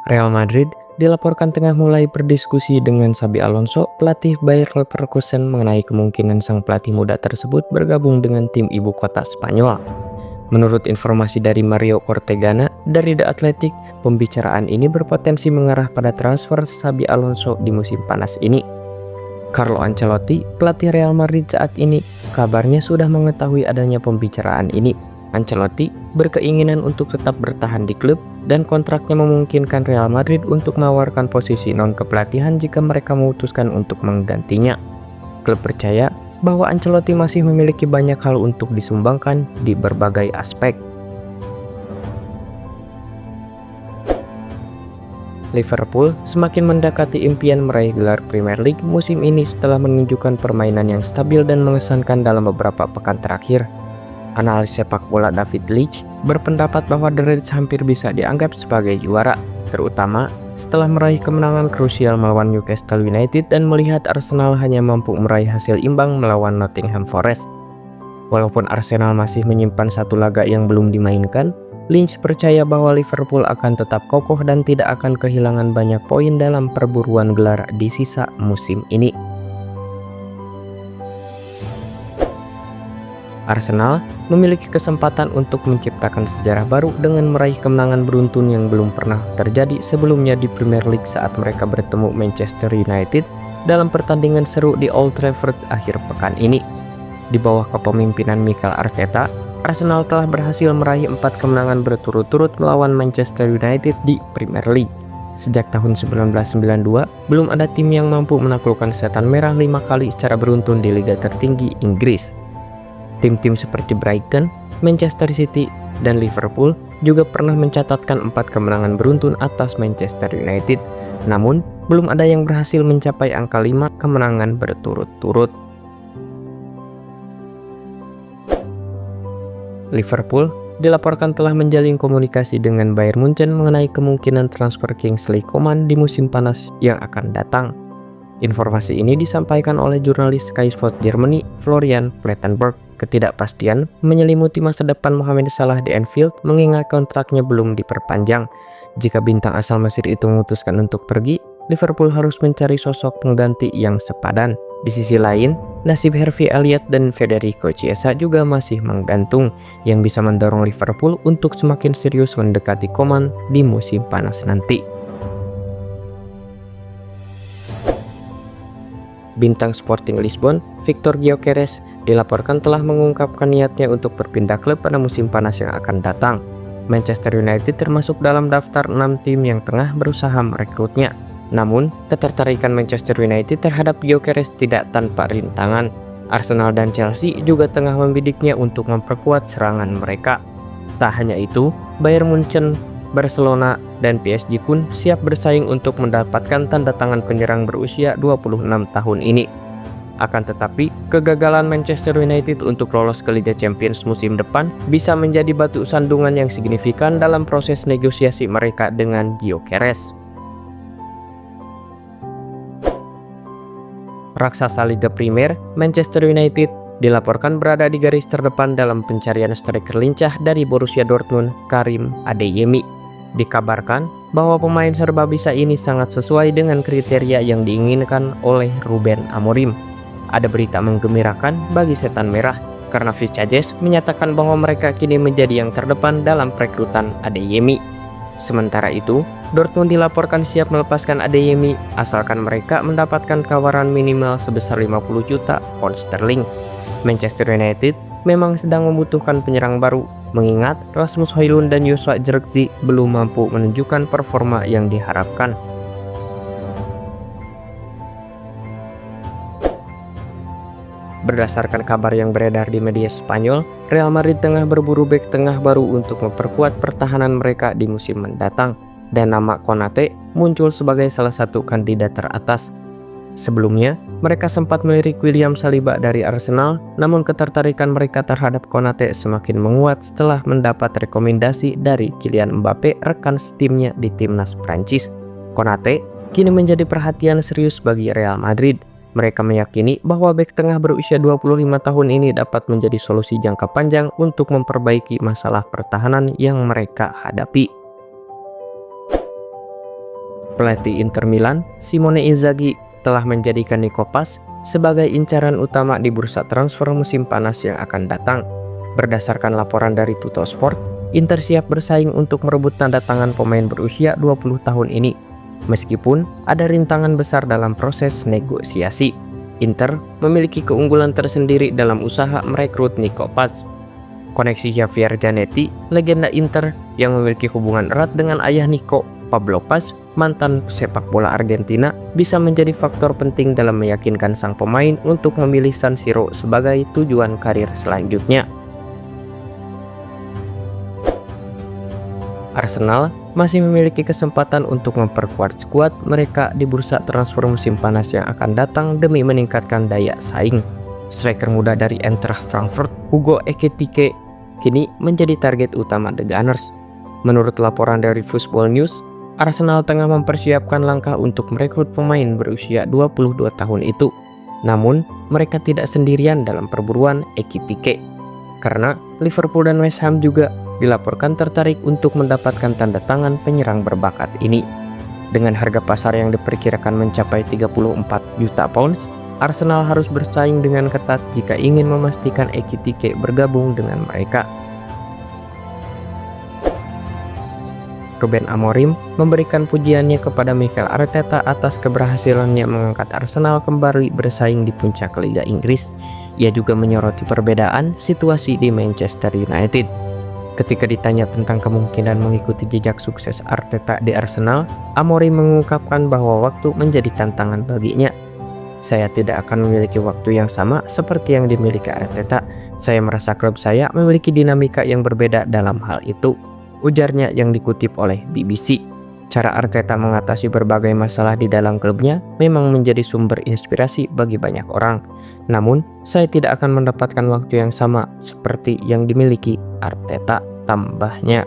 Real Madrid dilaporkan tengah mulai berdiskusi dengan Xabi Alonso, pelatih Bayer Leverkusen, mengenai kemungkinan sang pelatih muda tersebut bergabung dengan tim ibu kota Spanyol. Menurut informasi dari Mario Ortegana dari The Athletic, pembicaraan ini berpotensi mengarah pada transfer Xabi Alonso di musim panas ini. Carlo Ancelotti, pelatih Real Madrid saat ini, kabarnya sudah mengetahui adanya pembicaraan ini. Ancelotti berkeinginan untuk tetap bertahan di klub dan kontraknya memungkinkan Real Madrid untuk menawarkan posisi non-kepelatihan jika mereka memutuskan untuk menggantinya. Klub percaya bahwa Ancelotti masih memiliki banyak hal untuk disumbangkan di berbagai aspek. Liverpool semakin mendekati impian meraih gelar Premier League musim ini setelah menunjukkan permainan yang stabil dan mengesankan dalam beberapa pekan terakhir. Analis sepak bola David Leach berpendapat bahwa The Reds hampir bisa dianggap sebagai juara, terutama setelah meraih kemenangan krusial melawan Newcastle United dan melihat Arsenal hanya mampu meraih hasil imbang melawan Nottingham Forest. Walaupun Arsenal masih menyimpan satu laga yang belum dimainkan, Lynch percaya bahwa Liverpool akan tetap kokoh dan tidak akan kehilangan banyak poin dalam perburuan gelar di sisa musim ini. Arsenal memiliki kesempatan untuk menciptakan sejarah baru dengan meraih kemenangan beruntun yang belum pernah terjadi sebelumnya di Premier League saat mereka bertemu Manchester United dalam pertandingan seru di Old Trafford akhir pekan ini. Di bawah kepemimpinan Mikel Arteta, Arsenal telah berhasil meraih 4 kemenangan berturut-turut melawan Manchester United di Premier League. Sejak tahun 1992, belum ada tim yang mampu menaklukkan Setan Merah 5 kali secara beruntun di liga tertinggi Inggris. Tim-tim seperti Brighton, Manchester City, dan Liverpool juga pernah mencatatkan 4 kemenangan beruntun atas Manchester United, namun belum ada yang berhasil mencapai angka 5 kemenangan berturut-turut. Liverpool dilaporkan telah menjalin komunikasi dengan Bayern Munchen mengenai kemungkinan transfer Kingsley Coman di musim panas yang akan datang. Informasi ini disampaikan oleh jurnalis Sky Sports Germany, Florian Plettenberg. Ketidakpastian menyelimuti masa depan Mohamed Salah di Anfield mengingat kontraknya belum diperpanjang. Jika bintang asal Mesir itu memutuskan untuk pergi, Liverpool harus mencari sosok pengganti yang sepadan. Di sisi lain, nasib Harvey Elliott dan Federico Chiesa juga masih menggantung, yang bisa mendorong Liverpool untuk semakin serius mendekati Coman di musim panas nanti. Bintang Sporting Lisbon, Victor Gyökeres, dilaporkan telah mengungkapkan niatnya untuk berpindah klub pada musim panas yang akan datang. Manchester United termasuk dalam daftar 6 tim yang tengah berusaha merekrutnya. Namun, ketertarikan Manchester United terhadap Gyökeres tidak tanpa rintangan. Arsenal dan Chelsea juga tengah membidiknya untuk memperkuat serangan mereka. Tak hanya itu, Bayern Munchen, Barcelona, dan PSG pun siap bersaing untuk mendapatkan tanda tangan penyerang berusia 26 tahun ini. Akan tetapi, kegagalan Manchester United untuk lolos ke Liga Champions musim depan bisa menjadi batu sandungan yang signifikan dalam proses negosiasi mereka dengan Gyökeres. Raksasa Liga Premier, Manchester United, dilaporkan berada di garis terdepan dalam pencarian striker lincah dari Borussia Dortmund, Karim Adeyemi. Dikabarkan bahwa pemain serba bisa ini sangat sesuai dengan kriteria yang diinginkan oleh Ruben Amorim. Ada berita menggembirakan bagi Setan Merah karena Vicajes menyatakan bahwa mereka kini menjadi yang terdepan dalam perekrutan Adeyemi. Sementara itu, Dortmund dilaporkan siap melepaskan Adeyemi asalkan mereka mendapatkan tawaran minimal sebesar 50 juta pound sterling. Manchester United memang sedang membutuhkan penyerang baru, mengingat Rasmus Højlund dan Joshua Zirkzee belum mampu menunjukkan performa yang diharapkan. Berdasarkan kabar yang beredar di media Spanyol, Real Madrid tengah berburu bek tengah baru untuk memperkuat pertahanan mereka di musim mendatang, dan nama Konate muncul sebagai salah satu kandidat teratas. Sebelumnya, mereka sempat melirik William Saliba dari Arsenal, namun ketertarikan mereka terhadap Konate semakin menguat setelah mendapat rekomendasi dari Kylian Mbappe, rekan setimnya di timnas Prancis. Konate kini menjadi perhatian serius bagi Real Madrid. Mereka meyakini bahwa bek tengah berusia 25 tahun ini dapat menjadi solusi jangka panjang untuk memperbaiki masalah pertahanan yang mereka hadapi. Pelatih Inter Milan, Simone Inzaghi, telah menjadikan Nico Paz sebagai incaran utama di bursa transfer musim panas yang akan datang. Berdasarkan laporan dari Tuttosport, Inter siap bersaing untuk merebut tanda tangan pemain berusia 20 tahun ini. Meskipun ada rintangan besar dalam proses negosiasi, Inter memiliki keunggulan tersendiri dalam usaha merekrut Nico Paz. Koneksi Javier Zanetti, legenda Inter yang memiliki hubungan erat dengan ayah Nico, Pablo Paz, mantan sepak bola Argentina, bisa menjadi faktor penting dalam meyakinkan sang pemain untuk memilih San Siro sebagai tujuan karir selanjutnya. Arsenal masih memiliki kesempatan untuk memperkuat skuad mereka di bursa transfer musim panas yang akan datang demi meningkatkan daya saing. Striker muda dari Eintracht Frankfurt, Hugo Ekitike, kini menjadi target utama The Gunners. Menurut laporan dari Football News, Arsenal tengah mempersiapkan langkah untuk merekrut pemain berusia 22 tahun itu. Namun, mereka tidak sendirian dalam perburuan Ekitike, karena Liverpool dan West Ham juga dilaporkan tertarik untuk mendapatkan tanda tangan penyerang berbakat ini. Dengan harga pasar yang diperkirakan mencapai 34 juta pounds, Arsenal harus bersaing dengan ketat jika ingin memastikan Ekitike bergabung dengan mereka. Ruben Amorim memberikan pujiannya kepada Mikel Arteta atas keberhasilannya mengangkat Arsenal kembali bersaing di puncak Liga Inggris. Ia juga menyoroti perbedaan situasi di Manchester United. Ketika ditanya tentang kemungkinan mengikuti jejak sukses Arteta di Arsenal, Amorim mengungkapkan bahwa waktu menjadi tantangan baginya. Saya tidak akan memiliki waktu yang sama seperti yang dimiliki Arteta. Saya merasa klub saya memiliki dinamika yang berbeda dalam hal itu, ujarnya yang dikutip oleh BBC. Cara Arteta mengatasi berbagai masalah di dalam klubnya memang menjadi sumber inspirasi bagi banyak orang. Namun, saya tidak akan mendapatkan waktu yang sama seperti yang dimiliki Arteta, tambahnya.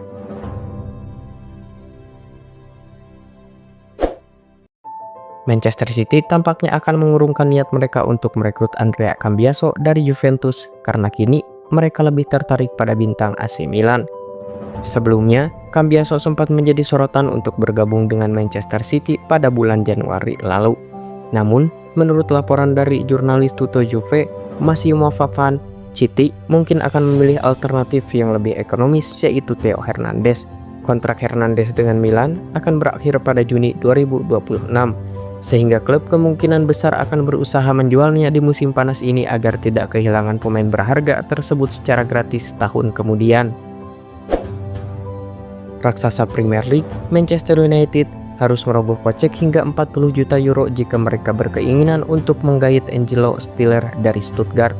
Manchester City tampaknya akan mengurungkan niat mereka untuk merekrut Andrea Cambiaso dari Juventus karena kini mereka lebih tertarik pada bintang AC Milan. Sebelumnya, Cambiaso sempat menjadi sorotan untuk bergabung dengan Manchester City pada bulan Januari lalu. Namun, menurut laporan dari jurnalis Tutto Juve, Massimo Fafan, City mungkin akan memilih alternatif yang lebih ekonomis, yaitu Theo Hernandez. Kontrak Hernandez dengan Milan akan berakhir pada Juni 2026, sehingga klub kemungkinan besar akan berusaha menjualnya di musim panas ini agar tidak kehilangan pemain berharga tersebut secara gratis tahun kemudian. Raksasa Premier League, Manchester United harus merogoh kocek hingga 40 juta euro jika mereka berkeinginan untuk menggait Angelo Stiller dari Stuttgart.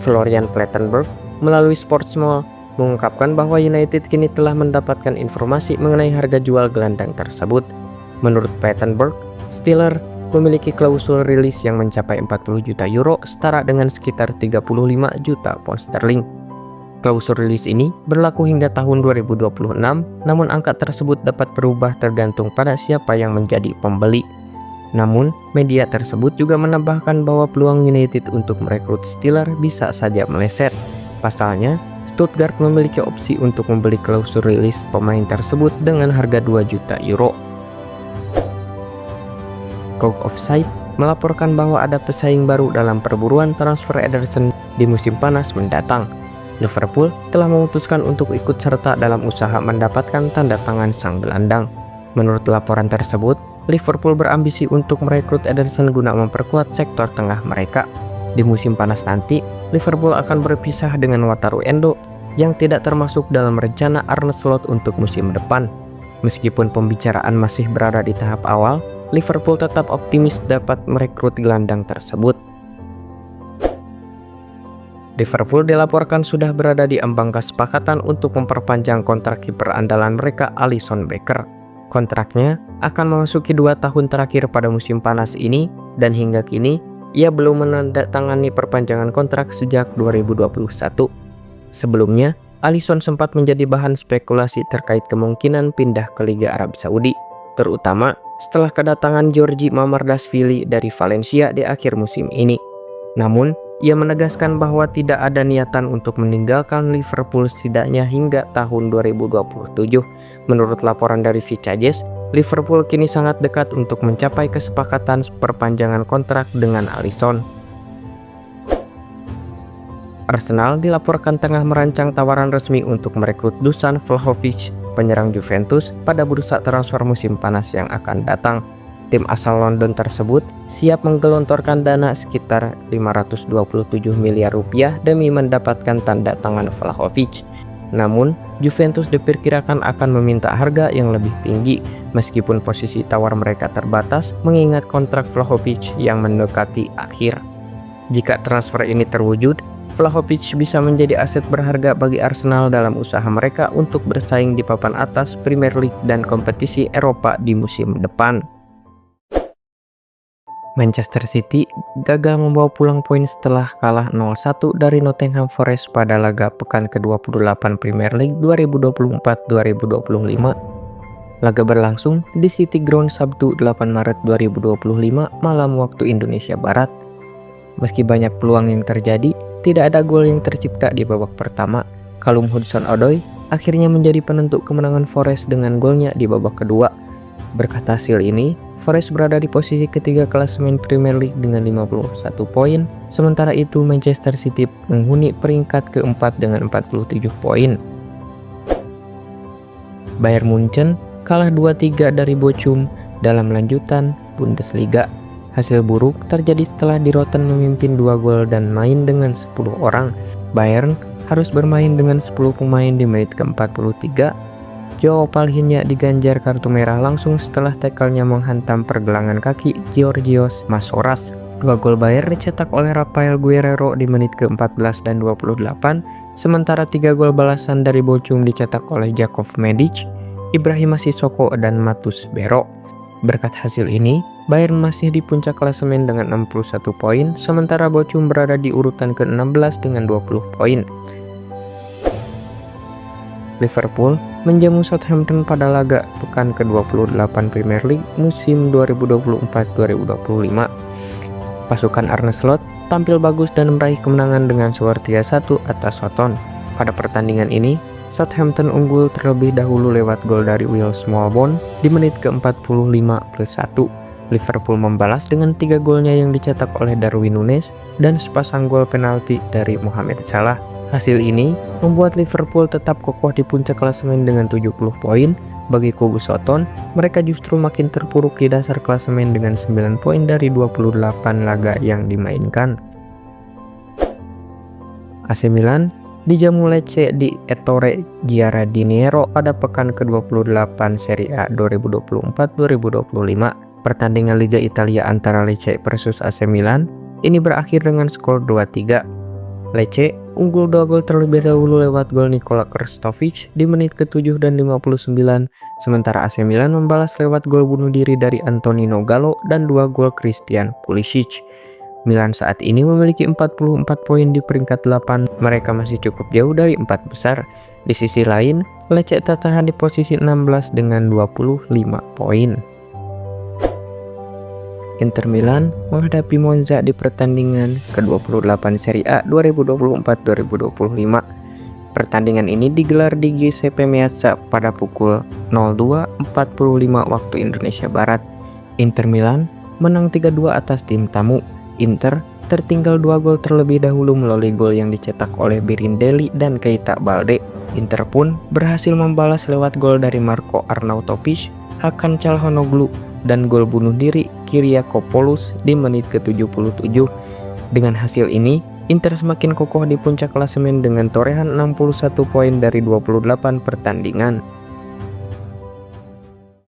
Florian Plettenberg melalui Sportsmail mengungkapkan bahwa United kini telah mendapatkan informasi mengenai harga jual gelandang tersebut. Menurut Plettenberg, Stiller memiliki klausul rilis yang mencapai 40 juta euro, setara dengan sekitar 35 juta pound sterling. Klausul rilis ini berlaku hingga tahun 2026, namun angka tersebut dapat berubah tergantung pada siapa yang menjadi pembeli. Namun, media tersebut juga menambahkan bahwa peluang United untuk merekrut Stiller bisa saja meleset. Pasalnya, Stuttgart memiliki opsi untuk membeli klausul rilis pemain tersebut dengan harga 2 juta euro. Cog Offside melaporkan bahwa ada pesaing baru dalam perburuan transfer Ederson di musim panas mendatang. Liverpool telah memutuskan untuk ikut serta dalam usaha mendapatkan tanda tangan sang gelandang. Menurut laporan tersebut, Liverpool berambisi untuk merekrut Ederson guna memperkuat sektor tengah mereka. Di musim panas nanti, Liverpool akan berpisah dengan Wataru Endo yang tidak termasuk dalam rencana Arne Slot untuk musim depan. Meskipun pembicaraan masih berada di tahap awal, Liverpool tetap optimis dapat merekrut gelandang tersebut. Liverpool dilaporkan sudah berada di ambang kesepakatan untuk memperpanjang kontrak kiper andalan mereka Alisson Becker. Kontraknya akan memasuki 2 tahun terakhir pada musim panas ini, dan hingga kini ia belum menandatangani perpanjangan kontrak sejak 2021. Sebelumnya, Alisson sempat menjadi bahan spekulasi terkait kemungkinan pindah ke Liga Arab Saudi, terutama setelah kedatangan Giorgi Mamardashvili dari Valencia di akhir musim ini. Namun, ia menegaskan bahwa tidak ada niatan untuk meninggalkan Liverpool setidaknya hingga tahun 2027. Menurut laporan dari Vicajes, Liverpool kini sangat dekat untuk mencapai kesepakatan perpanjangan kontrak dengan Alisson. Arsenal dilaporkan tengah merancang tawaran resmi untuk merekrut Dusan Vlahovic, penyerang Juventus, pada bursa transfer musim panas yang akan datang. Tim asal London tersebut siap menggelontorkan dana sekitar 527 miliar rupiah demi mendapatkan tanda tangan Vlahovic. Namun, Juventus diperkirakan akan meminta harga yang lebih tinggi meskipun posisi tawar mereka terbatas mengingat kontrak Vlahovic yang mendekati akhir. Jika transfer ini terwujud, Vlahovic bisa menjadi aset berharga bagi Arsenal dalam usaha mereka untuk bersaing di papan atas Premier League dan kompetisi Eropa di musim depan. Manchester City gagal membawa pulang poin setelah kalah 0-1 dari Nottingham Forest pada laga pekan ke-28 Premier League 2024-2025. Laga berlangsung di City Ground Sabtu 8 Maret 2025 malam waktu Indonesia Barat. Meski banyak peluang yang terjadi, tidak ada gol yang tercipta di babak pertama. Callum Hudson-Odoi akhirnya menjadi penentu kemenangan Forest dengan golnya di babak kedua. Berkat hasil ini, Forest berada di posisi ketiga klasemen Premier League dengan 51 poin. Sementara itu, Manchester City menghuni peringkat keempat dengan 47 poin. Bayern Munchen kalah 2-3 dari Bochum dalam lanjutan Bundesliga. Hasil buruk terjadi setelah di Rotten memimpin 2 gol dan main dengan 10 orang. Bayern harus bermain dengan 10 pemain di menit ke-43. Joao Palhinha diganjar kartu merah langsung setelah tackle-nya menghantam pergelangan kaki Georgios Masoras. 2 gol Bayern dicetak oleh Rafael Guerreiro di menit ke-14 dan 28, sementara 3 gol balasan dari Bochum dicetak oleh Jakov Medic, Ibrahima Sissoko, dan Matus Bero. Berkat hasil ini, Bayern masih di puncak klasemen dengan 61 poin, sementara Bochum berada di urutan ke-16 dengan 20 poin. Liverpool menjamu Southampton pada laga pekan ke-28 Premier League musim 2024-2025. Pasukan Arne Slot tampil bagus dan meraih kemenangan dengan skor 3-1 atas Soton. Pada pertandingan ini, Southampton unggul terlebih dahulu lewat gol dari Will Smallbone di menit ke-45+1. Liverpool membalas dengan 3 golnya yang dicetak oleh Darwin Núñez dan sepasang gol penalti dari Mohamed Salah. Hasil ini membuat Liverpool tetap kokoh di puncak klasemen dengan 70 poin. Bagi kubu Soton, mereka justru makin terpuruk di dasar klasemen dengan 9 poin dari 28 laga yang dimainkan. AC Milan dijamu Lecce di Ettore Giardiniero pada pekan ke-28 Serie A 2024-2025. Pertandingan Liga Italia antara Lecce versus AC Milan ini berakhir dengan skor 2-3. Lecce unggul 2 gol terlebih dahulu lewat gol Nikola Krstovic di menit ke-7 dan 59, sementara AC Milan membalas lewat gol bunuh diri dari Antonino Gallo dan 2 gol Christian Pulisic. Milan saat ini memiliki 44 poin di peringkat 8, mereka masih cukup jauh dari 4 besar. Di sisi lain, Lecce tertahan di posisi 16 dengan 25 poin. Inter Milan menghadapi Monza di pertandingan ke-28 Serie A 2024-2025. Pertandingan ini digelar di Giuseppe Meazza pada pukul 02.45 waktu Indonesia Barat. Inter Milan menang 3-2 atas tim tamu. Inter tertinggal 2 gol terlebih dahulu melalui gol yang dicetak oleh Birindelli dan Keita Balde. Inter pun berhasil membalas lewat gol dari Marco Arnautovic, Hakan Çalhanoğlu, dan gol bunuh diri Kyriakopoulos di menit ke-77. Dengan hasil ini, Inter semakin kokoh di puncak klasemen dengan torehan 61 poin dari 28 pertandingan.